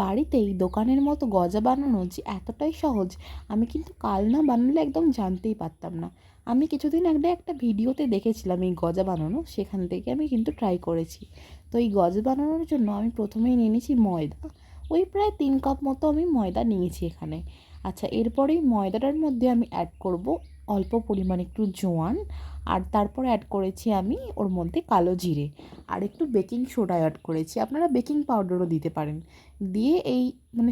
বাড়িতেই দোকানের মতো গজা বানানো যে এতটাই সহজ আমি কিন্তু কাল না বানালে একদম জানতেই পারতাম না। আমি কিছুদিন আগে একটা ভিডিওতে দেখেছিলাম এই গজা বানানো, সেখান থেকে আমি কিন্তু ট্রাই করেছি। তো এই গজা বানানোর জন্য আমি প্রথমেই নিয়ে নিয়েছি ময়দা। ওই প্রায় 3 কাপ মতো আমি ময়দা নিয়েছি এখানে। আচ্ছা, এরপরেই ময়দাটার মধ্যে আমি অ্যাড করব অল্প পরিমাণ একটু জোয়ান, আর তারপর অ্যাড করেছি আমি ওর মধ্যে কালো জিরে, আর একটু বেকিং সোডা অ্যাড করেছি, আপনারা বেকিং পাউডারও দিতে পারেন। দিয়ে এই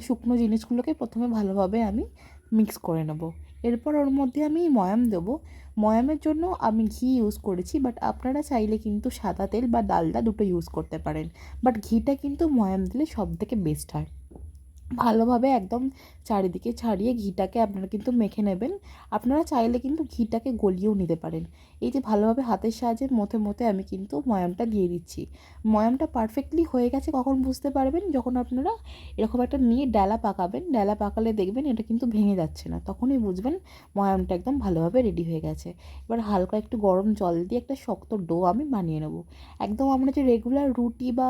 শুকনো জিনিসগুলোকে প্রথমে ভালোভাবে আমি মিক্স করে নেব। এরপর ওর মধ্যে আমি ময়াম দেবো। ময়ামের জন্য আমি ঘি ইউজ করেছি, বাট আপনারা চাইলে কিন্তু সাদা তেল বা ডালডা দুটো ইউজ করতে পারেন। বাট ঘিটা কিন্তু ময়াম দিলে সব থেকে বেস্ট হয়। ভালোভাবে একদম চারিদিকে ছাড়িয়ে ঘিটাকে আপনারা কিন্তু মেখে নেবেন। আপনারা চাইলে কিন্তু ঘিটাকে গলিয়েও নিতে পারেন। এই যে ভালোভাবে হাতের সাহায্যে মথে মথে আমি কিন্তু ময়ামটা দিয়ে দিচ্ছি। ময়ামটা পারফেক্টলি হয়ে গেছে কখন বুঝতে পারবেন, যখন আপনারা এরকম একটা নিয়ে ডালা পাকাবেন, ডালা পাকালে দেখবেন এটা কিন্তু ভেঙে যাচ্ছে না, তখনই বুঝবেন ময়ামটা একদম ভালোভাবে রেডি হয়ে গেছে। এবার হালকা একটু গরম জল দিয়ে একটা শক্ত ডো আমি বানিয়ে নেব। একদম আমরা যে রেগুলার রুটি বা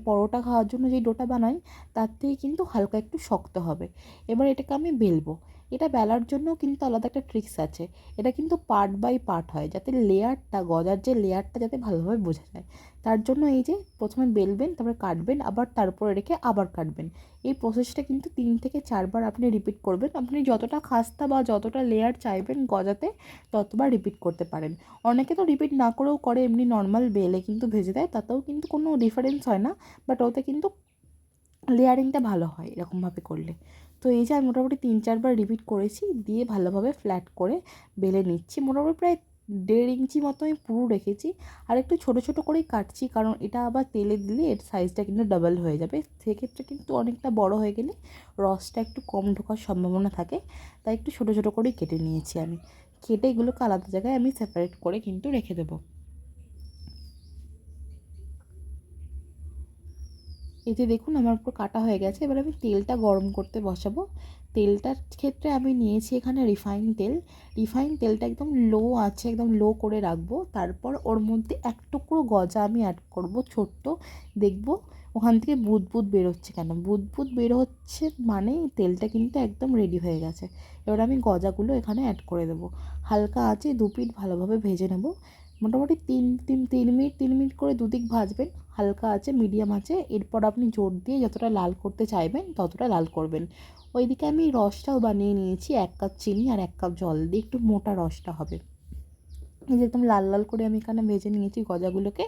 পরোটা খাওয়ার জন্য যে ডোটা বানাই, তার থেকে কিন্তু হালকা একটু শক্ত হবে। এবার এটাকে আমি বেলবো। এটা বেলার জন্যও কিন্তু আলাদা একটা ট্রিক্স আছে। এটা কিন্তু পার্ট বাই পার্ট হয়, যাতে লেয়ারটা, গজার যে লেয়ারটা যাতে ভালোভাবে বোঝা যায়। তার জন্য এই যে প্রথমে বেলবেন, তারপরে কাটবেন, আবার তারপরে রেখে আবার কাটবেন। এই প্রসেসটা কিন্তু 3 থেকে 4 বার আপনি রিপিট করবেন। আপনি যতটা খাস্তা বা যতটা লেয়ার চাইবেন গজাতে, ততবার রিপিট করতে পারেন। অনেকে তো রিপিট না করেও করে, এমনি নর্মাল বেলে কিন্তু ভেজে দেয়, তাতেও কিন্তু কোনো ডিফারেন্স হয় না। বাট ওতে কিন্তু লেয়ারিংটা ভালো হয় এরকমভাবে করলে। তো এই যে আমি মোটামুটি 3-4 বার রিপিট করেছি, দিয়ে ভালোভাবে ফ্ল্যাট করে বেলে নিচ্ছি। মোটামুটি প্রায় 1.5 ইঞ্চি মতো আমি পুরো রেখেছি। আর একটু ছোটো ছোটো করেই কাটছি, কারণ এটা আবার তেলে দিলে এর সাইজটা কিন্তু ডাবল হয়ে যাবে। সেক্ষেত্রে কিন্তু অনেকটা বড় হয়ে গেলে রসটা একটু কম ঢোকার সম্ভাবনা থাকে। তাই একটু ছোটো ছোটো করেই কেটে নিয়েছি আমি। কেটে এগুলোকে আলাদা জায়গায় আমি সেপারেট করে কিন্তু রেখে দেবো। এই যে দেখুন আমার পুরো কাটা হয়ে গেছে। এবার আমি তেলটা গরম করতে বসাবো। তেলটার ক্ষেত্রে আমি নিয়েছি এখানে রিফাইন তেল। রিফাইন তেলটা একদম লো আছে, একদম লো করে রাখবো। তারপর ওর মধ্যে এক টুকরো গজা আমি অ্যাড করব ছোট্ট। দেখবো ওখান থেকে বুদবুদ বেরোচ্ছে। কেন বুদবুদ বের হচ্ছে মানে তেলটা কিন্তু একদম রেডি হয়ে গেছে। এবার আমি গজাগুলো এখানে অ্যাড করে দেবো। হালকা আঁচে 2 পিঠ ভালোভাবে ভেজে নেব। মোটামুটি 3 মিনিট করে দুদিক ভাজবেন হালকা আছে, মিডিয়াম আছে। এরপর আপনি জোর দিয়ে যতটা লাল করতে চাইবেন ততটা লাল করবেন। ওইদিকে আমি রসটাও বানিয়ে নিয়েছি, 1 কাপ চিনি আর 1 কাপ জল দিয়ে, একটু মোটা রসটা হবে। এই যে একদম লাল লাল করে আমি এখানে ভেজে নিয়েছি গজাগুলোকে।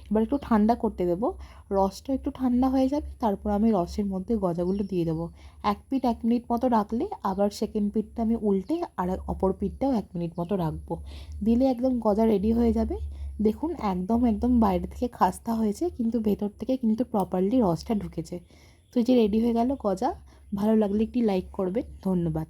এবার একটু ঠান্ডা করতে দেবো। রসটা একটু ঠান্ডা হয়ে যাবে, তারপর আমি রসের মধ্যে গজাগুলো দিয়ে দেবো। 1 মিনিট মতো রাখলে আবার সেকেন্ড পিঠটা আমি উল্টে আর অপর পিঠটাও 1 মিনিট মতো রাখবো। দিলে একদম গজা রেডি হয়ে যাবে। দেখুন একদম একদম বাইরে থেকে খাস্তা হয়েছে, কিন্তু ভেতর থেকে কিন্তু প্রপারলি রসটা ঢুকেছে। তো এই যে রেডি হয়ে গেল গজা। ভালো লাগলে একটি লাইক করবেন। ধন্যবাদ।